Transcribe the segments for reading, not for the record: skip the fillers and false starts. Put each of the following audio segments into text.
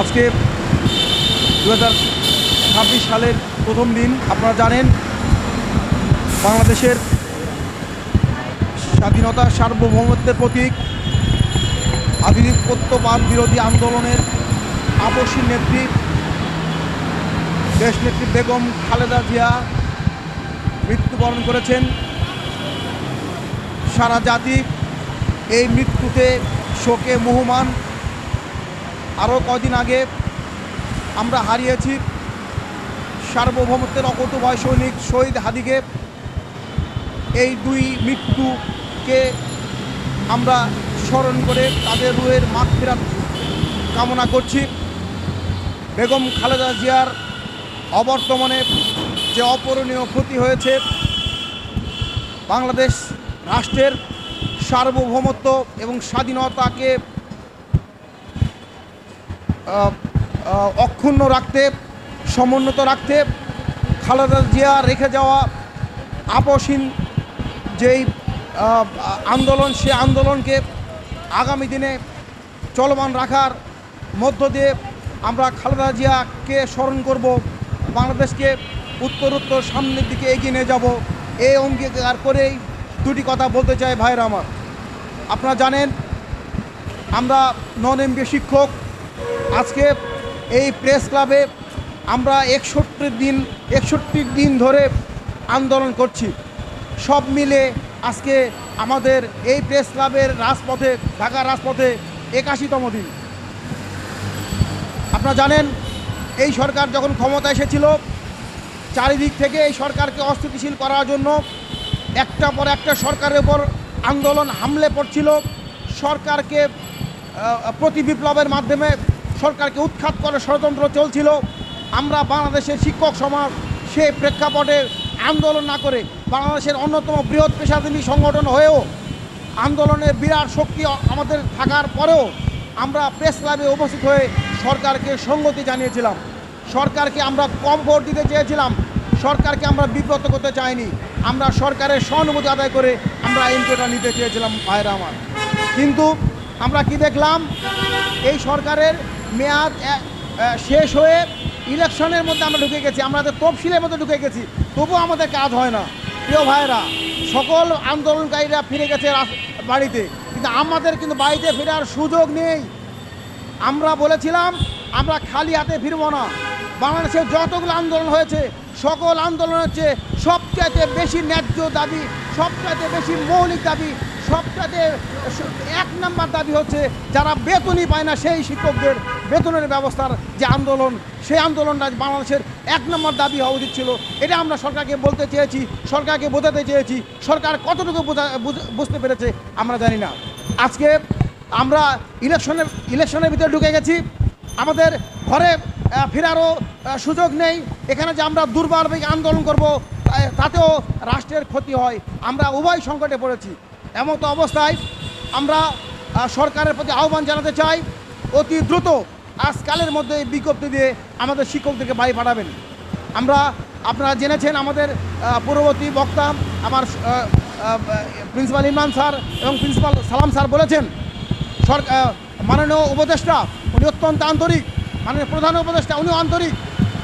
আজকে 2026 সালের প্রথম দিন। আপনারা জানেন বাংলাদেশের স্বাধীনতা সার্বভৌমত্বের প্রতীক আধিপত্যবাদ বিরোধী আন্দোলনের আপসী নেত্রী দেশনেত্রী বেগম খালেদা জিয়া মৃত্যুবরণ করেছেন। সারা জাতি এই মৃত্যুতে শোকে মুহ্যমান। আরও কদিন আগে আমরা হারিয়েছি সার্বভৌমত্বের অকুতোভয় সৈনিক শহীদ হাদিকে। এই দুই মৃত্যুকে আমরা স্মরণ করে তাদের রুহের মাগফিরাত কামনা করছি। বেগম খালেদা জিয়ার অবর্তমানে যে অপূরণীয় ক্ষতি হয়েছে, বাংলাদেশ রাষ্ট্রের সার্বভৌমত্ব এবং স্বাধীনতাকে অক্ষুণ্ণ রাখতে, সমুন্নত রাখতে খালেদা জিয়া রেখে যাওয়া আপসহীন যেই আন্দোলন, সে আন্দোলনকে আগামী দিনে চলমান রাখার মধ্য দিয়ে আমরা খালেদা জিয়াকে স্মরণ করব, বাংলাদেশকে উত্তরোত্তর সামনের দিকে এগিয়ে নিয়ে যাব। এই অঙ্গীকার করেই দুটি কথা বলতে চাই ভাইয়েরা আমার। আপনারা জানেন আমরা নন এমপি শিক্ষক। আজকে এই প্রেস ক্লাবে আমরা 61 দিন ধরে আন্দোলন করছি। সব মিলে আজকে আমাদের এই প্রেস ক্লাবের রাজপথে, ঢাকার রাজপথে 81তম দিন। আপনারা জানেন এই সরকার যখন ক্ষমতা এসেছিল, চারিদিক থেকে এই সরকারকে অস্থিতিশীল করার জন্য একটা পর একটা সরকারের উপর আন্দোলন হামলে পড়ছিল। সরকারকে প্রতি বিপ্লবের মাধ্যমে সরকারকে উৎখাত করে ষড়যন্ত্র চলছিল। আমরা বাংলাদেশের শিক্ষক সমাজ সেই প্রেক্ষাপটে আন্দোলন না করে বাংলাদেশের অন্যতম বৃহৎ পেশাজীবী সংগঠন হয়েও আন্দোলনের বিরাট শক্তি আমাদের থাকার পরেও আমরা প্রেস ক্লাবে উপস্থিত হয়ে সরকারকে সংগতি জানিয়েছিলাম। সরকারকে আমরা কমফোর্ট দিতে চেয়েছিলাম, সরকারকে আমরা বিব্রত করতে চাইনি। আমরা সরকারের সহানুভূতি আদায় করে আমরা এমপিটা নিতে চেয়েছিলাম ভাইরা আমার। কিন্তু আমরা কি দেখলাম, এই সরকারের মেয়াদ শেষ হয়ে ইলেকশনের মধ্যে আমরা ঢুকে গেছি, আমরা তফসিলের মধ্যে ঢুকে গেছি, তবুও আমাদের কাজ হয় না। প্রিয় ভাইরা, সকল আন্দোলনকারীরা ফিরে গেছে বাড়িতে, কিন্তু আমাদের কিন্তু বাড়িতে ফেরার সুযোগ নেই। আমরা বলেছিলাম আমরা খালি হাতে ফিরব না। বাংলাদেশের যতগুলো আন্দোলন হয়েছে সকল আন্দোলন হচ্ছে সবচাইতে বেশি ন্যায্য দাবি, সবচাইতে বেশি মৌলিক দাবি, সবচাইতে 1 নম্বর দাবি হচ্ছে যারা বেতনই পায় না সেই শিক্ষকদের বেতনের ব্যবস্থার যে আন্দোলন, সেই আন্দোলনটা বাংলাদেশের 1 নম্বর দাবি হওয়া উচিত ছিল। এটা আমরা সরকারকে বলতে চেয়েছি, সরকারকে বোঝাতে চেয়েছি। সরকার কতটুকু বুঝতে পেরেছে আমরা জানি না। আজকে আমরা ইলেকশনের ভিতরে ঢুকে গেছি, আমাদের ঘরে ফেরারও সুযোগ নেই। এখানে যে আমরা দুর্বারভাবে আন্দোলন করব তাতেও রাষ্ট্রের ক্ষতি হয়। আমরা উভয় সংকটে পড়েছি। এমতো অবস্থায় আমরা সরকারের প্রতি আহ্বান জানাতে চাই, অতি দ্রুত আজকালের মধ্যে বিজ্ঞপ্তি দিয়ে আমাদের শিক্ষকদেরকে বাড়ি পাঠাবেন। আপনারা জেনেছেন আমাদের পূর্ববর্তী বক্তা আমার প্রিন্সিপাল ইমরান স্যার এবং প্রিন্সিপাল সালাম স্যার বলেছেন, মাননীয় উপদেষ্টা উনি অত্যন্ত আন্তরিক, মাননীয় প্রধান উপদেষ্টা উনিও আন্তরিক।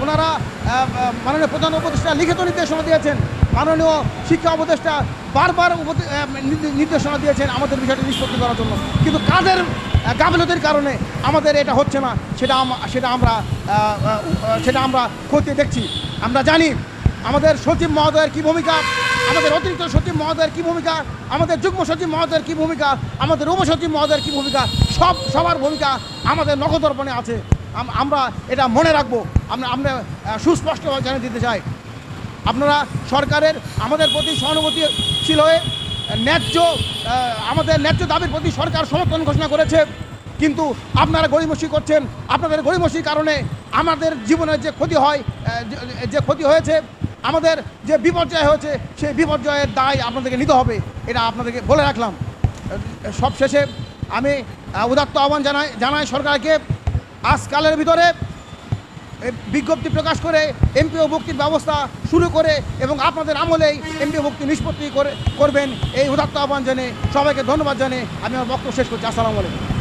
ওনারা মাননীয় প্রধান উপদেষ্টা লিখিত নির্দেশনা দিয়েছেন, মাননীয় শিক্ষা উপদেষ্টা বারবার নির্দেশনা দিয়েছেন আমাদের বিষয়টি নিষ্পত্তি করার জন্য। কিন্তু কাদের গাফিলতির কারণে আমাদের এটা হচ্ছে না সেটা আমরা খতিয়ে দেখছি। আমরা জানি আমাদের সচিব মহোদয়ের কী ভূমিকা, আমাদের অতিরিক্ত সচিব মহোদয়ের কী ভূমিকা, আমাদের যুগ্ম সচিব মহোদয়ের কী ভূমিকা, আমাদের উপসচিব মহোদয়ের কী ভূমিকা, সবার ভূমিকা আমাদের নখদর্পণে আছে। আমরা এটা মনে রাখবো। আমরা সুস্পষ্টভাবে জানিয়ে দিতে চাই, আপনারা সরকারের আমাদের প্রতি সহানুভূতিশীল হয়ে আমাদের ন্যায্য দাবির প্রতি সরকার সমর্থন ঘোষণা করেছে, কিন্তু আপনারা গড়িমসি করছেন। আপনাদের গড়িমসির কারণে আমাদের জীবনের যে ক্ষতি হয়েছে, আমাদের যে বিপর্যয় হয়েছে, সেই বিপর্যয়ের দায় আপনাদেরকে নিতে হবে। এটা আপনাদেরকে বলে রাখলাম। সবশেষে আমি উদাত্ত আহ্বান জানাই সরকারকে, আজকালের ভিতরে বিজ্ঞপ্তি প্রকাশ করে এমপিও ভুক্তির ব্যবস্থা শুরু করে এবং আপনাদের আমলেই এমপিও ভুক্তি নিষ্পত্তি করবেন, এই উদাত্ত আহ্বান জানিয়ে সবাইকে ধন্যবাদ জানিয়ে আমি আমার বক্তব্য শেষ করছি। আসসালামু আলাইকুম।